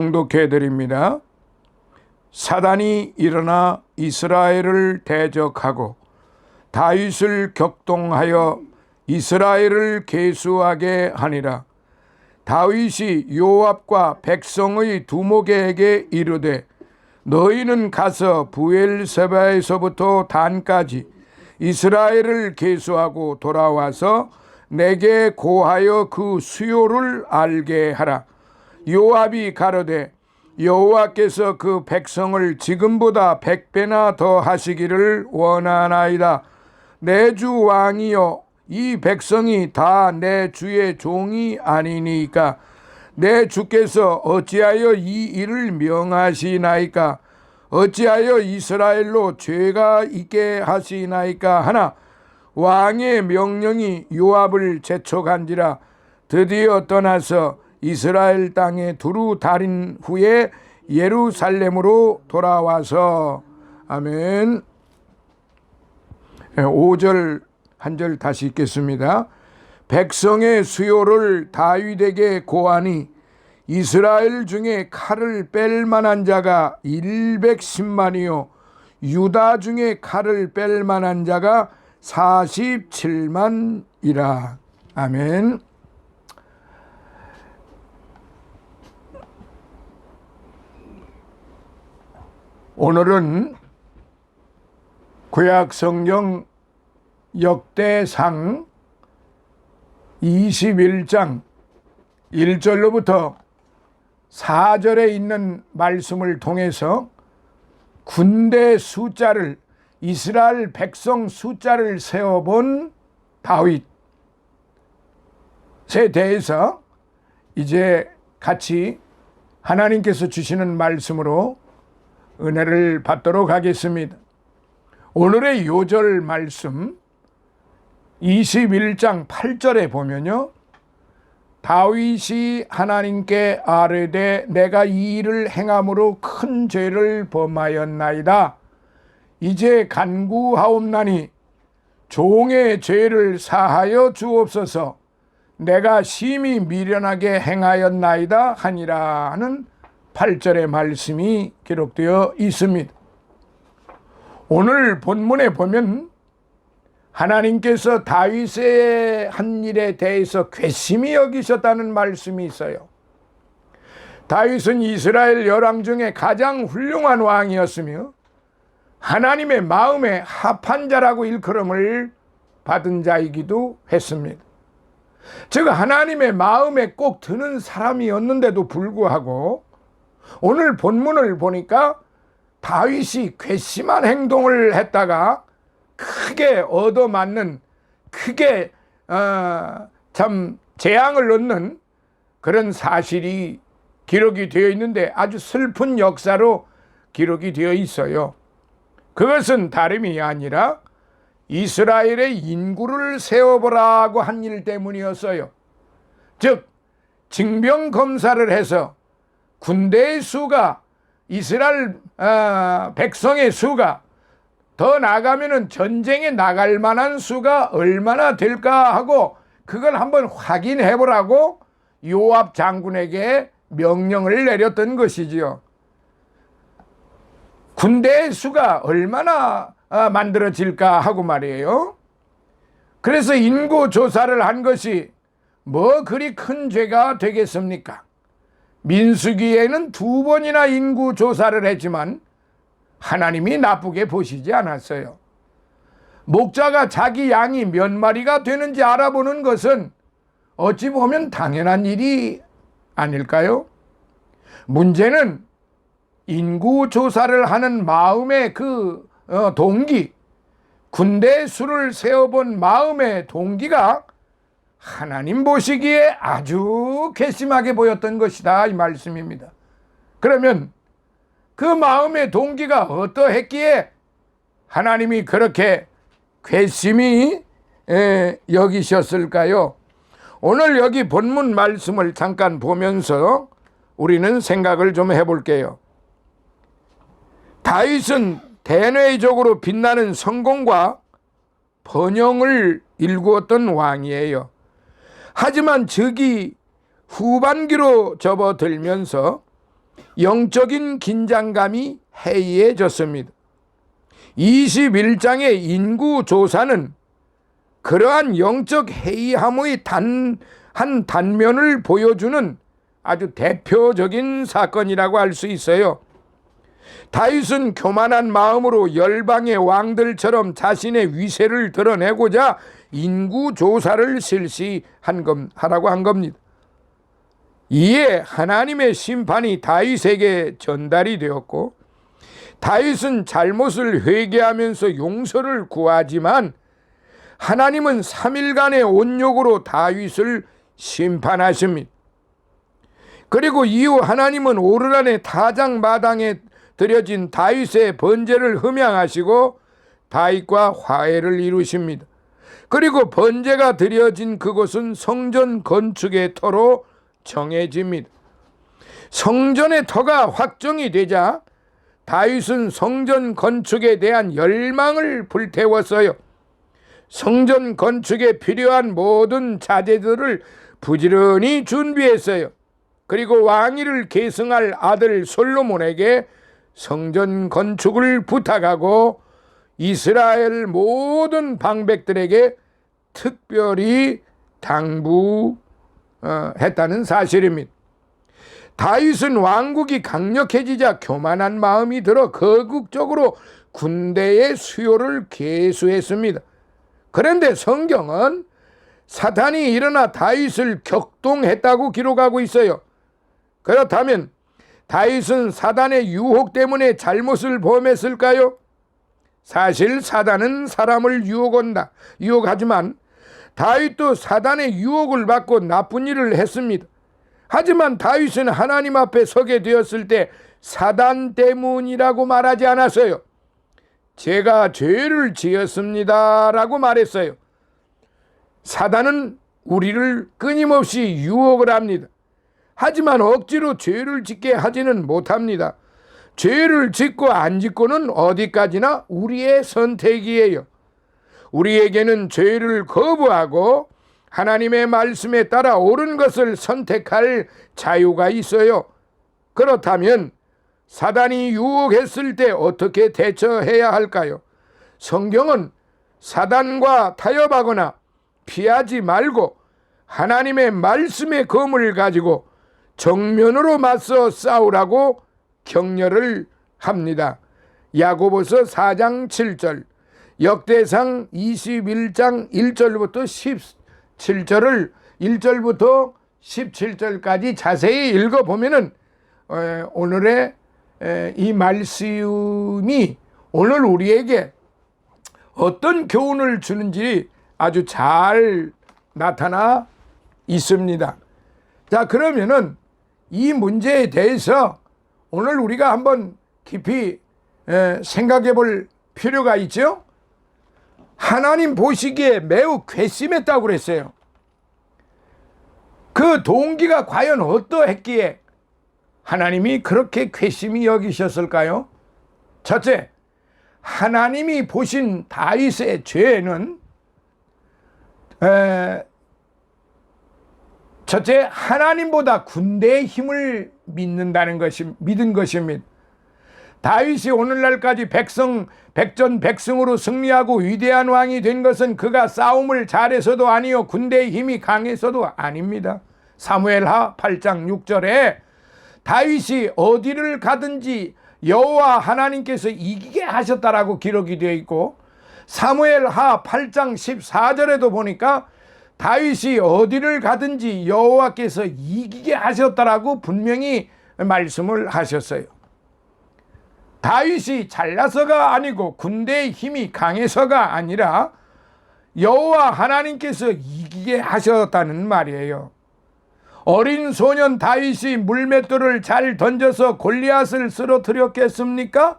봉독해 드립니다. 사단이 일어나 이스라엘을 대적하고 다윗을 격동하여 이스라엘을 계수하게 하니라. 다윗이 요압과 백성의 두목에게 이르되 너희는 가서 브엘세바에서부터 단까지 이스라엘을 계수하고 돌아와서 내게 고하여 그 수요를 알게 하라. 요압이 가로되 여호와께서 그 백성을 지금보다 100배나 더 하시기를 원하나이다. 내 주 왕이여, 이 백성이 다 내 주의 종이 아니니까 내 주께서 어찌하여 이 일을 명하시나이까? 어찌하여 이스라엘로 죄가 있게 하시나이까 하나 왕의 명령이 요압을 재촉한지라. 드디어 떠나서 이스라엘 땅에 두루 달인 후에 예루살렘으로 돌아와서. 아멘. 5절 한 절 다시 읽겠습니다. 백성의 수요를 다윗에게 고하니 이스라엘 중에 칼을 뺄 만한 자가 110만이요 유다 중에 칼을 뺄 만한 자가 47만이라. 아멘. 오늘은 구약 성경 역대상 21장 1절로부터 4절에 있는 말씀을 통해서 군대 숫자를, 이스라엘 백성 숫자를 세어본 다윗에 대해서 이제 같이 하나님께서 주시는 말씀으로 은혜를 받도록 하겠습니다. 오늘의 요절 말씀 21장 8절에 보면요, 다윗이 하나님께 아뢰되 내가 이 일을 행함으로 큰 죄를 범하였나이다. 이제 간구하옵나니 종의 죄를 사하여 주옵소서. 내가 심히 미련하게 행하였나이다 하니라 하는 8절의 말씀이 기록되어 있습니다. 오늘 본문에 보면 하나님께서 다윗의 한 일에 대해서 괘씸히 여기셨다는 말씀이 있어요. 다윗은 이스라엘 열왕 중에 가장 훌륭한 왕이었으며 하나님의 마음에 합한 자라고 일컬음을 받은 자이기도 했습니다. 즉 하나님의 마음에 꼭 드는 사람이었는데도 불구하고 오늘 본문을 보니까 다윗이 괘씸한 행동을 했다가 크게 얻어맞는, 크게 참 재앙을 얻는 그런 사실이 기록이 되어 있는데 아주 슬픈 역사로 기록이 되어 있어요. 그것은 다름이 아니라 이스라엘의 인구를 세어보라고 한 일 때문이었어요. 즉 징병검사를 해서 군대의 수가, 이스라엘 백성의 수가 더 나가면은 전쟁에 나갈 만한 수가 얼마나 될까 하고 그걸 한번 확인해 보라고 요압 장군에게 명령을 내렸던 것이지요. 군대의 수가 얼마나 만들어질까 하고 말이에요. 그래서 인구 조사를 한 것이 뭐 그리 큰 죄가 되겠습니까? 민수기에는 2번이나 인구 조사를 했지만 하나님이 나쁘게 보시지 않았어요. 목자가 자기 양이 몇 마리가 되는지 알아보는 것은 어찌 보면 당연한 일이 아닐까요? 문제는 인구 조사를 하는 마음의 그 동기, 군대 수를 세어본 마음의 동기가 하나님 보시기에 아주 괘씸하게 보였던 것이다, 이 말씀입니다. 그러면 그 마음의 동기가 어떠했기에 하나님이 그렇게 괘씸히 여기셨을까요? 오늘 여기 본문 말씀을 잠깐 보면서 우리는 생각을 좀 해볼게요. 다윗은 대내적으로 빛나는 성공과 번영을 일구었던 왕이에요. 하지만 적이 후반기로 접어들면서 영적인 긴장감이 해이해졌습니다. 21장의 인구조사는 그러한 영적 해이함의 한 단면을 보여주는 아주 대표적인 사건이라고 할 수 있어요. 다윗은 교만한 마음으로 열방의 왕들처럼 자신의 위세를 드러내고자 인구조사를 실시하라고 한 겁니다. 이에 하나님의 심판이 다윗에게 전달이 되었고, 다윗은 잘못을 회개하면서 용서를 구하지만 하나님은 3일간의 온욕으로 다윗을 심판하십니다. 그리고 이후 하나님은 오르란의 타작마당에 드려진 다윗의 번제를 흠양하시고 다윗과 화해를 이루십니다. 그리고 번제가 드려진 그곳은 성전 건축의 터로 정해집니다. 성전의 터가 확정이 되자 다윗은 성전 건축에 대한 열망을 불태웠어요. 성전 건축에 필요한 모든 자재들을 부지런히 준비했어요. 그리고 왕위를 계승할 아들 솔로몬에게 성전 건축을 부탁하고 이스라엘 모든 방백들에게 특별히 당부했다는 사실입니다. 다윗은 왕국이 강력해지자 교만한 마음이 들어 거국적으로 군대의 수요를 계수했습니다. 그런데 성경은 사탄이 일어나 다윗을 격동했다고 기록하고 있어요. 그렇다면 다윗은 사단의 유혹 때문에 잘못을 범했을까요? 사실 사단은 사람을 유혹하지만 다윗도 사단의 유혹을 받고 나쁜 일을 했습니다. 하지만 다윗은 하나님 앞에 서게 되었을 때 사단 때문이라고 말하지 않았어요. 제가 죄를 지었습니다 라고 말했어요. 사단은 우리를 끊임없이 유혹을 합니다. 하지만 억지로 죄를 짓게 하지는 못합니다. 죄를 짓고 안 짓고는 어디까지나 우리의 선택이에요. 우리에게는 죄를 거부하고 하나님의 말씀에 따라 옳은 것을 선택할 자유가 있어요. 그렇다면 사단이 유혹했을 때 어떻게 대처해야 할까요? 성경은 사단과 타협하거나 피하지 말고 하나님의 말씀의 검을 가지고 정면으로 맞서 싸우라고 격려를 합니다. 야고보서 4장 7절, 역대상 21장 1절부터 1절부터 17절까지 자세히 읽어보면은 오늘의 이 말씀이 오늘 우리에게 어떤 교훈을 주는지 아주 잘 나타나 있습니다. 자, 그러면은 이 문제에 대해서 오늘 우리가 한번 깊이 생각해 볼 필요가 있죠. 하나님 보시기에 매우 괘씸했다고 그랬어요. 그 동기가 과연 어떠했기에 하나님이 그렇게 괘씸히 여기셨을까요? 첫째, 하나님이 보신 다윗의 죄는 첫째, 하나님보다 군대의 힘을 믿은 것입니다. 다윗이 오늘날까지 백전백승으로 승리하고 위대한 왕이 된 것은 그가 싸움을 잘해서도 아니요 군대의 힘이 강해서도 아닙니다. 사무엘하 8장 6절에 다윗이 어디를 가든지 여호와 하나님께서 이기게 하셨다라고 기록이 되어 있고, 사무엘하 8장 14절에도 보니까 다윗이 어디를 가든지 여호와께서 이기게 하셨다라고 분명히 말씀을 하셨어요. 다윗이 잘나서가 아니고 군대의 힘이 강해서가 아니라 여호와 하나님께서 이기게 하셨다는 말이에요. 어린 소년 다윗이 물맷돌을 잘 던져서 골리앗을 쓰러뜨렸겠습니까?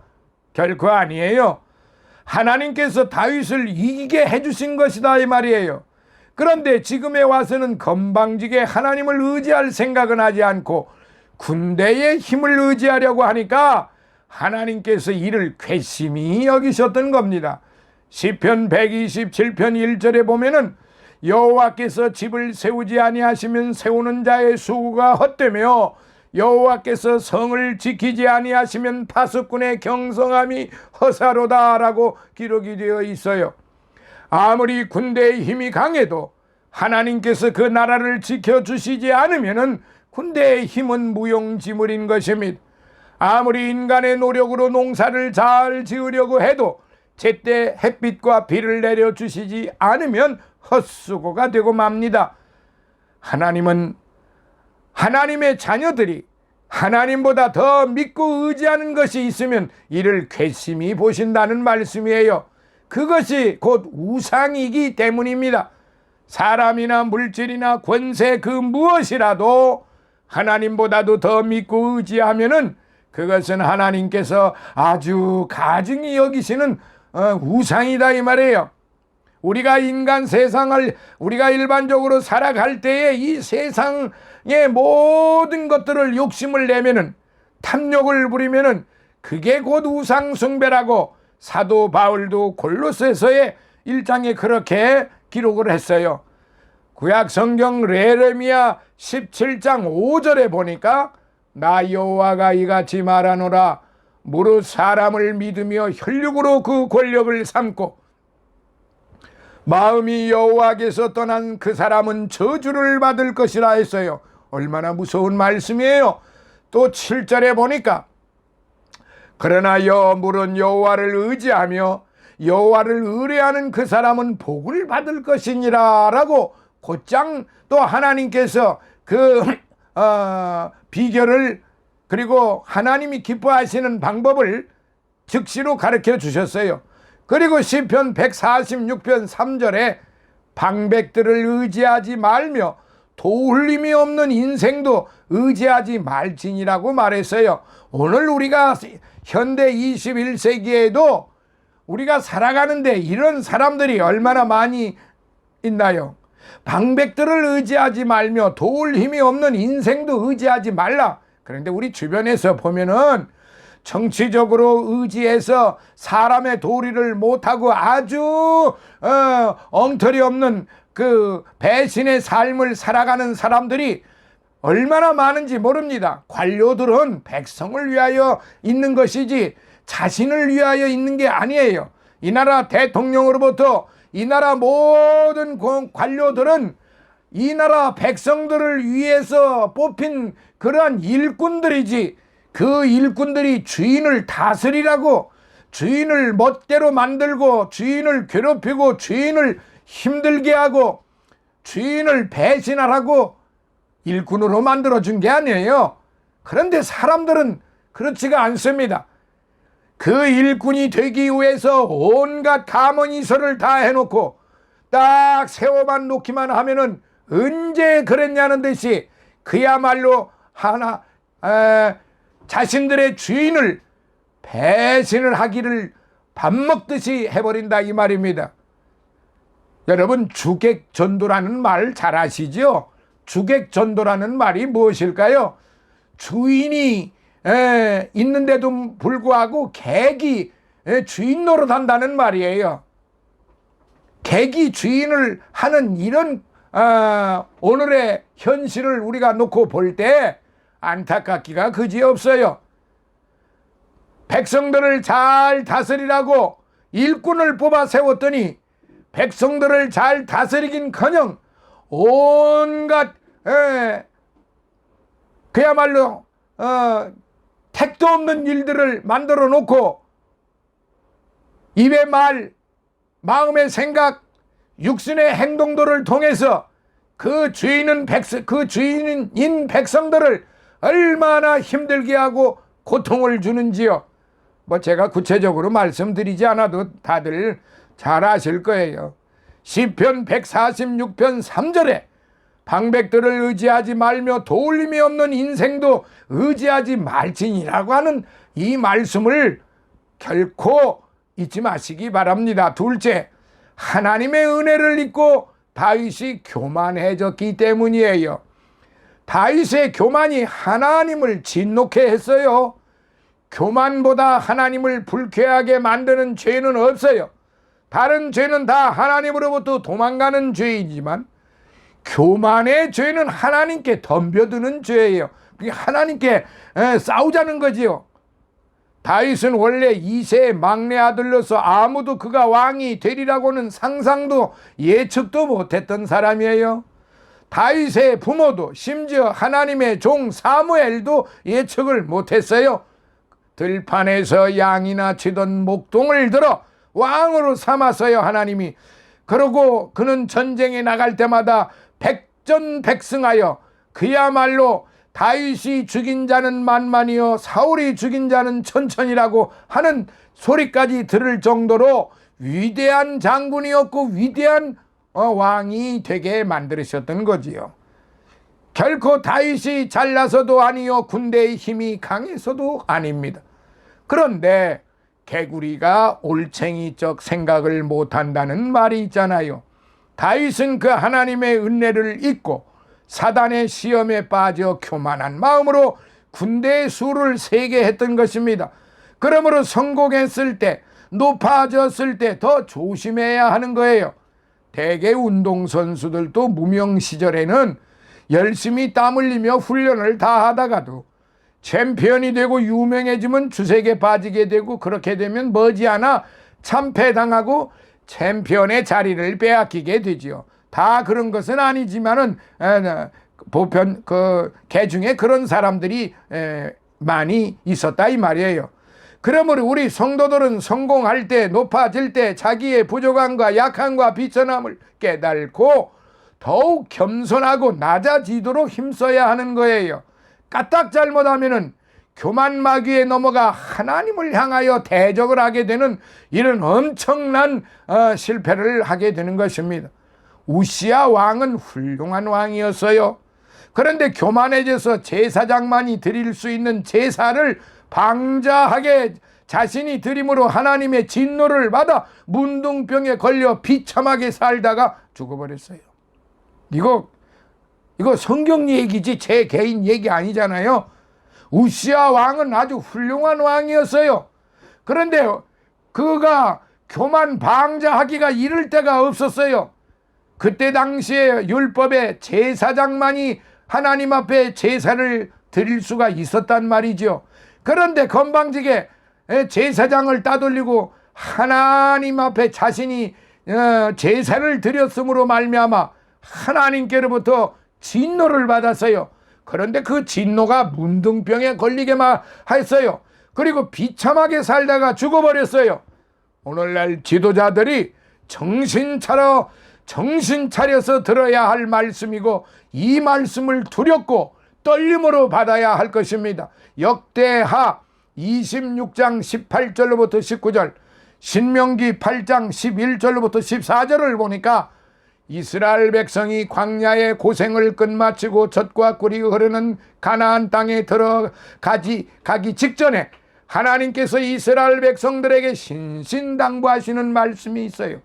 결코 아니에요. 하나님께서 다윗을 이기게 해주신 것이다 이 말이에요. 그런데 지금에 와서는 건방지게 하나님을 의지할 생각은 하지 않고 군대의 힘을 의지하려고 하니까 하나님께서 이를 괘씸히 여기셨던 겁니다. 시편 127편 1절에 보면은 여호와께서 집을 세우지 아니하시면 세우는 자의 수고가 헛되며 여호와께서 성을 지키지 아니하시면 파수꾼의 경성함이 허사로다라고 기록이 되어 있어요. 아무리 군대의 힘이 강해도 하나님께서 그 나라를 지켜주시지 않으면 군대의 힘은 무용지물인 것입니다. 아무리 인간의 노력으로 농사를 잘 지으려고 해도 제때 햇빛과 비를 내려주시지 않으면 헛수고가 되고 맙니다. 하나님은 하나님의 자녀들이 하나님보다 더 믿고 의지하는 것이 있으면 이를 괘씸히 보신다는 말씀이에요. 그것이 곧 우상이기 때문입니다. 사람이나 물질이나 권세 그 무엇이라도 하나님보다도 더 믿고 의지하면은 그것은 하나님께서 아주 가증히 여기시는 우상이다 이 말이에요. 우리가 인간 세상을 우리가 일반적으로 살아갈 때에 이 세상의 모든 것들을 욕심을 내면은 탐욕을 부리면은 그게 곧 우상 숭배라고 사도 바울도 골로새서의 1장에 그렇게 기록을 했어요. 구약 성경 레레미야 17장 5절에 보니까 나 여호와가 이같이 말하노라. 무릇 사람을 믿으며 혈육으로 그 권력을 삼고 마음이 여호와께서 떠난 그 사람은 저주를 받을 것이라 했어요. 얼마나 무서운 말씀이에요. 또 7절에 보니까 그러나 물은 여호와를 의지하며 여호와를 의뢰하는 그 사람은 복을 받을 것이니라 라고 곧장 또 하나님께서 그 비결을 그리고 하나님이 기뻐하시는 방법을 즉시로 가르쳐 주셨어요. 그리고 시편 146편 3절에 방백들을 의지하지 말며 도울림이 없는 인생도 의지하지 말지니라고 말했어요. 오늘 우리가 현대 21세기에도 우리가 살아가는데 이런 사람들이 얼마나 많이 있나요? 방백들을 의지하지 말며 도울 힘이 없는 인생도 의지하지 말라. 그런데 우리 주변에서 보면은 정치적으로 의지해서 사람의 도리를 못하고 아주 엉터리 없는 그 배신의 삶을 살아가는 사람들이 얼마나 많은지 모릅니다. 관료들은 백성을 위하여 있는 것이지 자신을 위하여 있는 게 아니에요. 이 나라 대통령으로부터 이 나라 모든 관료들은 이 나라 백성들을 위해서 뽑힌 그러한 일꾼들이지, 그 일꾼들이 주인을 다스리라고, 주인을 멋대로 만들고 주인을 괴롭히고 주인을 힘들게 하고 주인을 배신하라고 일꾼으로 만들어준 게 아니에요. 그런데 사람들은 그렇지가 않습니다. 그 일꾼이 되기 위해서 온갖 가문이설을 다 해놓고 딱 세워만 놓기만 하면은 언제 그랬냐는 듯이 그야말로 자신들의 주인을 배신을 하기를 밥 먹듯이 해버린다 이 말입니다. 여러분, 주객전도라는 말 잘 아시죠? 주객전도라는 말이 무엇일까요? 주인이 있는데도 불구하고 객이 주인 노릇한다는 말이에요. 객이 주인을 하는 이런 오늘의 현실을 우리가 놓고 볼 때 안타깝기가 그지없어요. 백성들을 잘 다스리라고 일꾼을 뽑아 세웠더니 백성들을 잘 다스리긴커녕 온갖 그야말로 택도 없는 일들을 만들어 놓고 입의 말, 마음의 생각, 육신의 행동들을 통해서 그 주인인 백성들을 얼마나 힘들게 하고 고통을 주는지요. 뭐 제가 구체적으로 말씀드리지 않아도 다들 잘 아실 거예요. 시편 146편 3절에 방백들을 의지하지 말며 도울림이 없는 인생도 의지하지 말지니라고 하는 이 말씀을 결코 잊지 마시기 바랍니다. 둘째, 하나님의 은혜를 잊고 다윗이 교만해졌기 때문이에요. 다윗의 교만이 하나님을 진노케 했어요. 교만보다 하나님을 불쾌하게 만드는 죄는 없어요. 다른 죄는 다 하나님으로부터 도망가는 죄이지만 교만의 죄는 하나님께 덤벼드는 죄예요. 하나님께 싸우자는 거지요. 다윗은 원래 2세의 막내 아들로서 아무도 그가 왕이 되리라고는 상상도 예측도 못했던 사람이에요. 다윗의 부모도 심지어 하나님의 종 사무엘도 예측을 못했어요. 들판에서 양이나 치던 목동을 들어 왕으로 삼았어요, 하나님이. 그러고 그는 전쟁에 나갈 때마다 백전백승하여 그야말로 다윗이 죽인 자는 만만이요 사울이 죽인 자는 천천이라고 하는 소리까지 들을 정도로 위대한 장군이었고 위대한 왕이 되게 만들으셨던 거지요. 결코 다윗이 잘나서도 아니요 군대의 힘이 강해서도 아닙니다. 그런데 개구리가 올챙이적 생각을 못한다는 말이 있잖아요. 다윗은 그 하나님의 은혜를 잊고 사단의 시험에 빠져 교만한 마음으로 군대의 수를 세게 했던 것입니다. 그러므로 성공했을 때, 높아졌을 때 더 조심해야 하는 거예요. 대개 운동선수들도 무명 시절에는 열심히 땀 흘리며 훈련을 다 하다가도 챔피언이 되고 유명해지면 주색에 빠지게 되고, 그렇게 되면 머지않아 참패당하고 챔피언의 자리를 빼앗기게 되지요. 다 그런 것은 아니지만은 보편 개 중에 그런 사람들이 많이 있었다 이 말이에요. 그러므로 우리 성도들은 성공할 때, 높아질 때 자기의 부족함과 약함과 비천함을 깨달고 더욱 겸손하고 낮아지도록 힘써야 하는 거예요. 까딱 잘못하면은 교만 마귀에 넘어가 하나님을 향하여 대적을 하게 되는 이런 엄청난 실패를 하게 되는 것입니다. 우시야 왕은 훌륭한 왕이었어요. 그런데 교만해져서 제사장만이 드릴 수 있는 제사를 방자하게 자신이 드림으로 하나님의 진노를 받아 문둥병에 걸려 비참하게 살다가 죽어버렸어요. 이거 성경 얘기지 제 개인 얘기 아니잖아요. 우시야 왕은 아주 훌륭한 왕이었어요. 그런데 그가 교만 방자하기가 이를 데가 없었어요. 그때 당시에 율법에 제사장만이 하나님 앞에 제사를 드릴 수가 있었단 말이죠. 그런데 건방지게 제사장을 따돌리고 하나님 앞에 자신이 제사를 드렸음으로 말미암아 하나님께로부터 진노를 받았어요. 그런데 그 진노가 문둥병에 걸리게만 했어요. 그리고 비참하게 살다가 죽어버렸어요. 오늘날 지도자들이 정신 차려서 들어야 할 말씀이고, 이 말씀을 두렵고 떨림으로 받아야 할 것입니다. 역대하 26장 18절로부터 19절, 신명기 8장 11절로부터 14절을 보니까 이스라엘 백성이 광야의 고생을 끝마치고 젖과 꿀이 흐르는 가나안 땅에 가기 직전에 하나님께서 이스라엘 백성들에게 신신당부하시는 말씀이 있어요.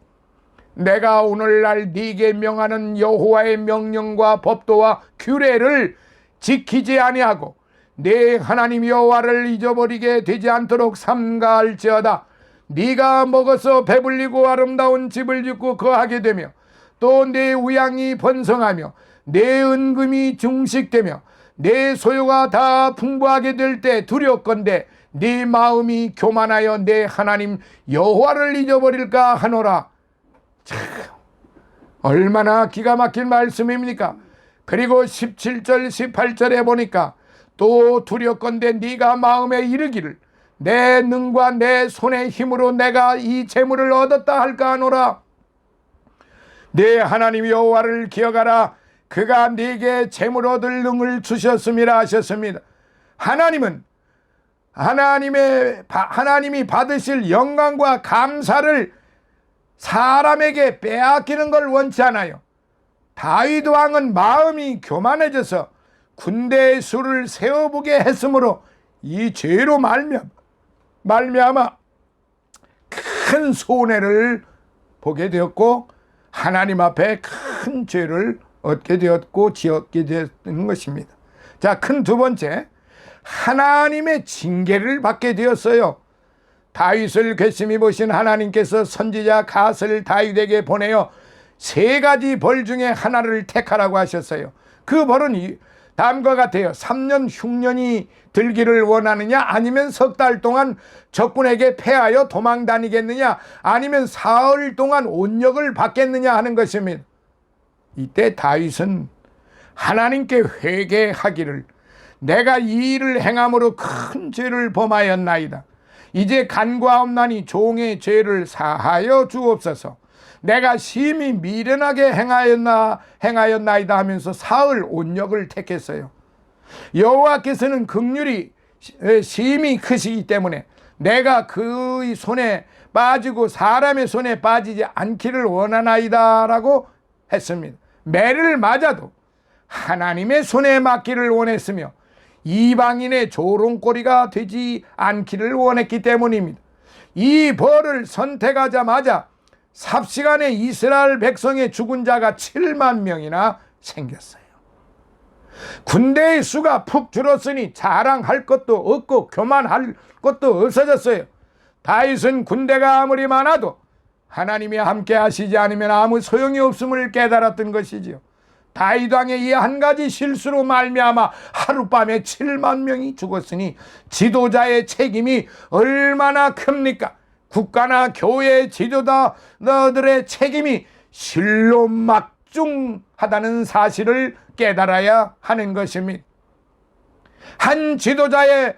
내가 오늘날 네게 명하는 여호와의 명령과 법도와 규례를 지키지 아니하고 네 하나님 여호와를 잊어버리게 되지 않도록 삼가할지어다. 네가 먹어서 배불리고 아름다운 집을 짓고 거하게 되며 또 내 우양이 번성하며 내 은금이 증식되며 내 소유가 다 풍부하게 될 때 두렵건대 네 마음이 교만하여 내 하나님 여호와를 잊어버릴까 하노라. 참, 얼마나 기가 막힌 말씀입니까? 그리고 17절 18절에 보니까 또 두렵건대 네가 마음에 이르기를 내 능과 내 손의 힘으로 내가 이 재물을 얻었다 할까 하노라. 내 하나님 여호와를 기억하라. 그가 네게 재물 얻을 능을 주셨음이라 하셨습니다. 하나님은 하나님이 받으실 영광과 감사를 사람에게 빼앗기는 걸 원치 않아요. 다윗 왕은 마음이 교만해져서 군대의 수를 세워보게 했으므로 이 죄로 말미암아 큰 손해를 보게 되었고 하나님 앞에 큰 죄를 얻게 되었고 지었게 되었던 것입니다. 자, 큰 두 번째, 하나님의 징계를 받게 되었어요. 다윗을 괘씸히 보신 하나님께서 선지자 갓을 다윗에게 보내어 3가지 벌 중에 하나를 택하라고 하셨어요. 그 벌은 다음과 같아요. 3년 흉년이 들기를 원하느냐, 아니면 석 달 동안 적군에게 패하여 도망 다니겠느냐, 아니면 사흘 동안 온역을 받겠느냐 하는 것입니다. 이때 다윗은 하나님께 회개하기를, 내가 이 일을 행함으로 큰 죄를 범하였나이다. 이제 간과하옵나니 종의 죄를 사하여 주옵소서. 내가 심히 미련하게 행하였나이다 하면서 사흘 온역을 택했어요. 여호와께서는 긍휼이 심히 크시기 때문에 내가 그의 손에 빠지고 사람의 손에 빠지지 않기를 원하나이다 라고 했습니다. 매를 맞아도 하나님의 손에 맞기를 원했으며 이방인의 조롱거리가 되지 않기를 원했기 때문입니다. 이 벌을 선택하자마자 삽시간에 이스라엘 백성의 죽은 자가 7만 명이나 생겼어요. 군대의 수가 푹 줄었으니 자랑할 것도 없고 교만할 것도 없어졌어요. 다윗은 군대가 아무리 많아도 하나님이 함께 하시지 않으면 아무 소용이 없음을 깨달았던 것이지요. 다윗 왕의 이 한 가지 실수로 말미암아 하룻밤에 7만 명이 죽었으니 지도자의 책임이 얼마나 큽니까? 국가나 교회 지도자들의 책임이 실로 막중하다는 사실을 깨달아야 하는 것입니다. 한 지도자의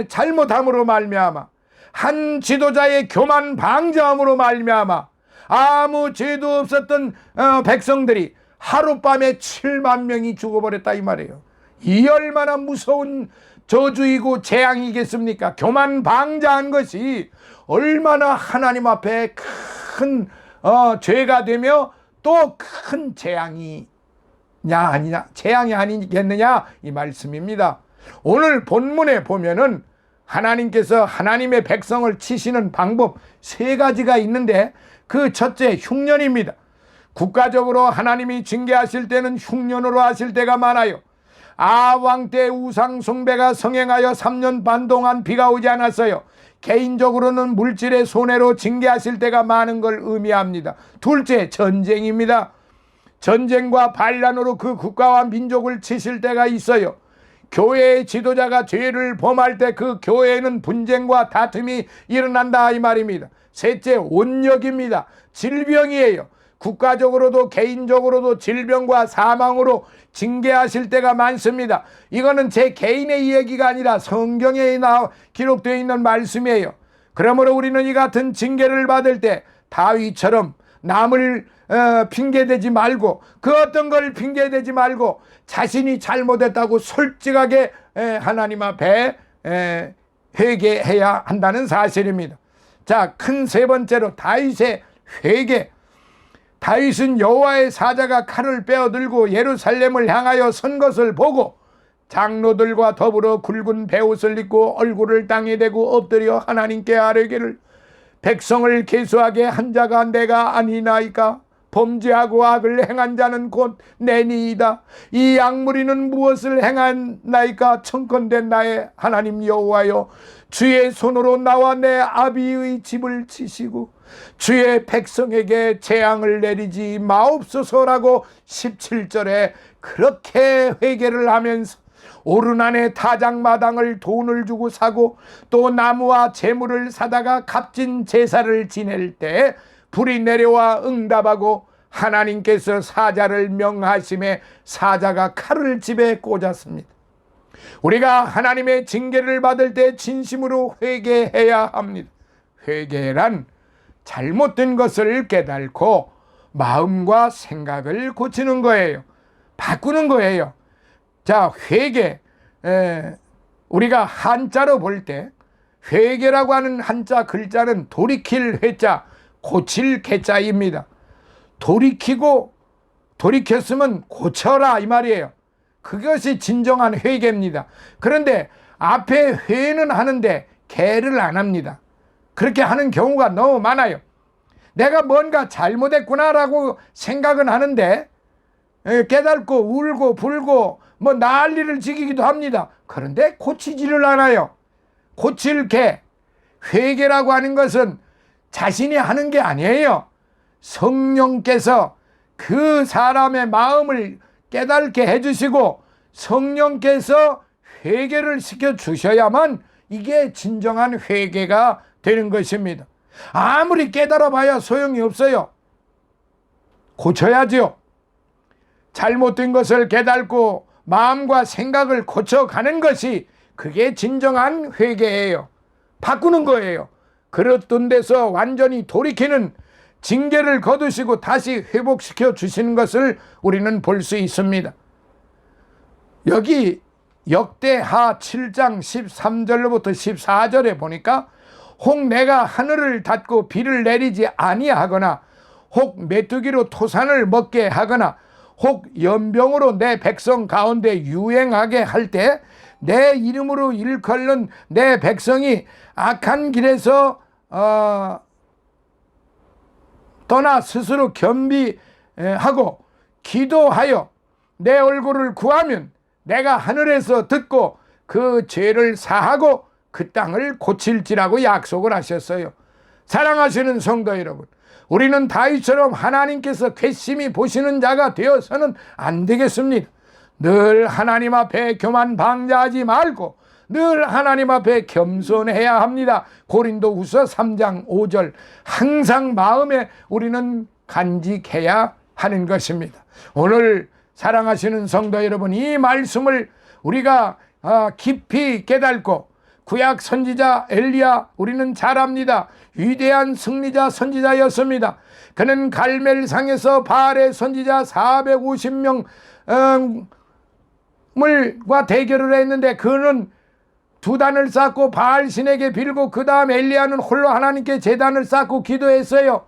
잘못함으로 말미암아, 한 지도자의 교만 방자함으로 말미암아 아무 죄도 없었던 백성들이 하룻밤에 7만 명이 죽어버렸다 이 말이에요. 이 얼마나 무서운 저주이고 재앙이겠습니까? 교만 방자한 것이 얼마나 하나님 앞에 큰 죄가 되며 또 큰 재앙이 재앙이 아니겠느냐 이 말씀입니다. 오늘 본문에 보면은 하나님께서 하나님의 백성을 치시는 방법 3가지가 있는데, 그 첫째 흉년입니다. 국가적으로 하나님이 징계하실 때는 흉년으로 하실 때가 많아요. 아왕 때 우상 숭배가 성행하여 3년 반 동안 비가 오지 않았어요. 개인적으로는 물질의 손해로 징계하실 때가 많은 걸 의미합니다. 둘째, 전쟁입니다. 전쟁과 반란으로 그 국가와 민족을 치실 때가 있어요. 교회의 지도자가 죄를 범할 때 그 교회에는 분쟁과 다툼이 일어난다 이 말입니다. 셋째, 온역입니다. 질병이에요. 국가적으로도 개인적으로도 질병과 사망으로 징계하실 때가 많습니다. 이거는 제 개인의 이야기가 아니라 성경에 기록되어 있는 말씀이에요. 그러므로 우리는 이 같은 징계를 받을 때 다윗처럼 남을 핑계대지 말고, 그 어떤 걸 핑계대지 말고 자신이 잘못했다고 솔직하게 하나님 앞에 회개해야 한다는 사실입니다. 자, 큰 세 번째로 다윗의 회개. 다윗은 여호와의 사자가 칼을 빼어들고 예루살렘을 향하여 선 것을 보고 장로들과 더불어 굵은 베옷을 입고 얼굴을 땅에 대고 엎드려 하나님께 아뢰기를, 백성을 계수하게 한 자가 내가 아니나이까? 범죄하고 악을 행한 자는 곧 내니이다. 이 악무리는 무엇을 행한나이까? 청컨대 나의 하나님 여호와여, 주의 손으로 나와 내 아비의 집을 치시고 주의 백성에게 재앙을 내리지 마옵소서라고 17절에 그렇게 회개를 하면서 오르난의 타작마당을 돈을 주고 사고 또 나무와 재물을 사다가 값진 제사를 지낼 때 불이 내려와 응답하고 하나님께서 사자를 명하심에 사자가 칼을 집에 꽂았습니다. 우리가 하나님의 징계를 받을 때 진심으로 회개해야 합니다. 회개란 잘못된 것을 깨닫고 마음과 생각을 고치는 거예요. 바꾸는 거예요. 자, 회개. 우리가 한자로 볼 때 회개라고 하는 한자 글자는 돌이킬 회자, 고칠 개자입니다. 돌이켰으면 고쳐라 이 말이에요. 그것이 진정한 회개입니다. 그런데 앞에 회는 하는데 개를 안 합니다. 그렇게 하는 경우가 너무 많아요. 내가 뭔가 잘못했구나라고 생각은 하는데 깨닫고 울고 불고 뭐 난리를 지기도 합니다. 그런데 고치지를 않아요. 고칠 개. 회개라고 하는 것은 자신이 하는 게 아니에요. 성령께서 그 사람의 마음을 깨닫게 해주시고 성령께서 회개를 시켜 주셔야만 이게 진정한 회개가 되는 것입니다. 아무리 깨달아 봐야 소용이 없어요. 고쳐야지요. 잘못된 것을 깨닫고 마음과 생각을 고쳐가는 것이 그게 진정한 회개예요. 바꾸는 거예요. 그렇던 데서 완전히 돌이키는 징계를 거두시고 다시 회복시켜 주시는 것을 우리는 볼 수 있습니다. 여기 역대하 7장 13절로부터 14절에 보니까 혹 내가 하늘을 닫고 비를 내리지 아니하거나 혹 메뚜기로 토산을 먹게 하거나 혹 연병으로 내 백성 가운데 유행하게 할 때 내 이름으로 일컬는 내 백성이 악한 길에서 떠나 스스로 겸비하고 기도하여 내 얼굴을 구하면 내가 하늘에서 듣고 그 죄를 사하고 그 땅을 고칠지라고 약속을 하셨어요. 사랑하시는 성도 여러분, 우리는 다윗처럼 하나님께서 괘씸히 보시는 자가 되어서는 안 되겠습니다. 늘 하나님 앞에 교만 방자하지 말고 늘 하나님 앞에 겸손해야 합니다. 고린도후서 3장 5절 항상 마음에 우리는 간직해야 하는 것입니다. 오늘 사랑하시는 성도 여러분, 이 말씀을 우리가 깊이 깨닫고 구약 선지자 엘리야 우리는 잘 압니다. 위대한 승리자 선지자였습니다. 그는 갈멜산에서 바알의 선지자 450명 물과 대결을 했는데 그는 두 단을 쌓고 바알 신에게 빌고 그 다음 엘리야는 홀로 하나님께 제단을 쌓고 기도했어요.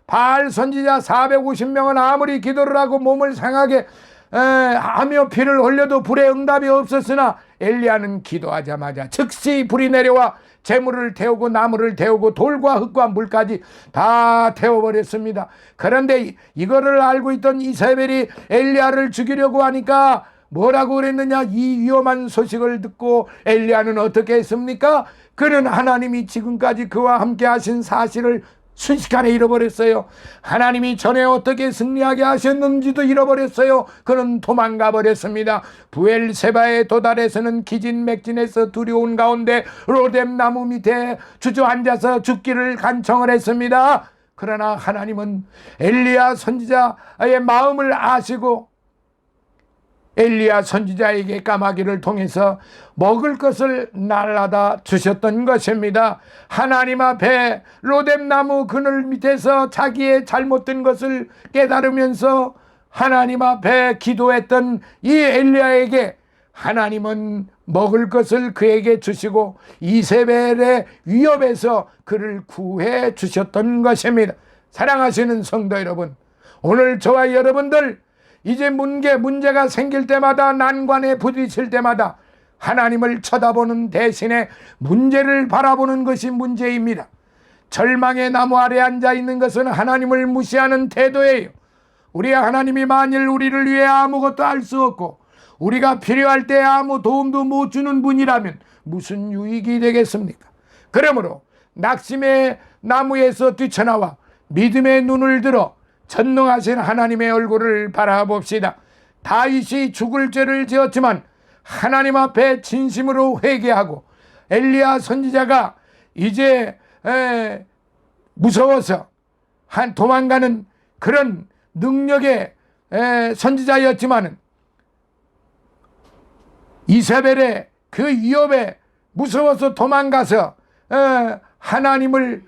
바알 선지자 450명은 아무리 기도를 하고 몸을 상하게 하며 피를 흘려도 불에 응답이 없었으나 엘리야는 기도하자마자 즉시 불이 내려와 재물을 태우고 나무를 태우고 돌과 흙과 물까지 다 태워버렸습니다. 그런데 이거를 알고 있던 이세벨이 엘리야를 죽이려고 하니까 뭐라고 그랬느냐? 이 위험한 소식을 듣고 엘리야는 어떻게 했습니까? 그는 하나님이 지금까지 그와 함께 하신 사실을 순식간에 잃어버렸어요. 하나님이 전에 어떻게 승리하게 하셨는지도 잃어버렸어요. 그는 도망가 버렸습니다. 부엘세바에 도달해서는 기진맥진해서 두려운 가운데 로뎀 나무 밑에 주저앉아서 죽기를 간청을 했습니다. 그러나 하나님은 엘리야 선지자의 마음을 아시고 엘리야 선지자에게 까마귀를 통해서 먹을 것을 날라다 주셨던 것입니다. 하나님 앞에 로뎀나무 그늘 밑에서 자기의 잘못된 것을 깨달으면서 하나님 앞에 기도했던 이 엘리야에게 하나님은 먹을 것을 그에게 주시고 이세벨의 위협에서 그를 구해 주셨던 것입니다. 사랑하시는 성도 여러분, 오늘 저와 여러분들 이제 문제가 생길 때마다 난관에 부딪힐 때마다 하나님을 쳐다보는 대신에 문제를 바라보는 것이 문제입니다. 절망의 나무 아래 앉아 있는 것은 하나님을 무시하는 태도예요. 우리 하나님이 만일 우리를 위해 아무것도 할 수 없고 우리가 필요할 때 아무 도움도 못 주는 분이라면 무슨 유익이 되겠습니까? 그러므로 낙심의 나무에서 뛰쳐나와 믿음의 눈을 들어 전능하신 하나님의 얼굴을 바라봅시다. 다윗이 죽을 죄를 지었지만 하나님 앞에 진심으로 회개하고 엘리야 선지자가 이제 무서워서 도망가는 그런 능력의 선지자였지만 이세벨의 그 위협에 무서워서 도망가서 하나님을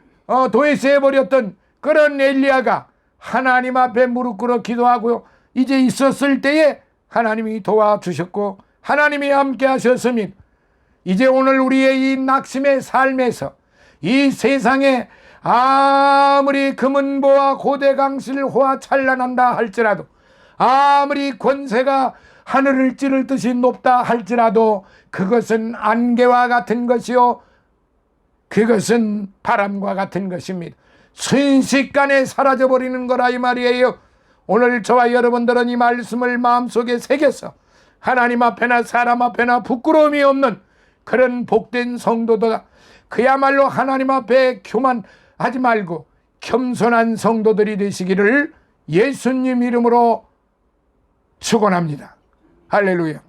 도외시해버렸던 그런 엘리야가 하나님 앞에 무릎 꿇어 기도하고 이제 있었을 때에 하나님이 도와주셨고 하나님이 함께 하셨으니 이제 오늘 우리의 이 낙심의 삶에서 이 세상에 아무리 금은보와 고대강실 호와 찬란한다 할지라도 아무리 권세가 하늘을 찌를 듯이 높다 할지라도 그것은 안개와 같은 것이요 그것은 바람과 같은 것입니다. 순식간에 사라져버리는 거라 이 말이에요. 오늘 저와 여러분들은 이 말씀을 마음속에 새겨서 하나님 앞에나 사람 앞에나 부끄러움이 없는 그런 복된 성도들, 그야말로 하나님 앞에 교만하지 말고 겸손한 성도들이 되시기를 예수님 이름으로 축원합니다. 할렐루야.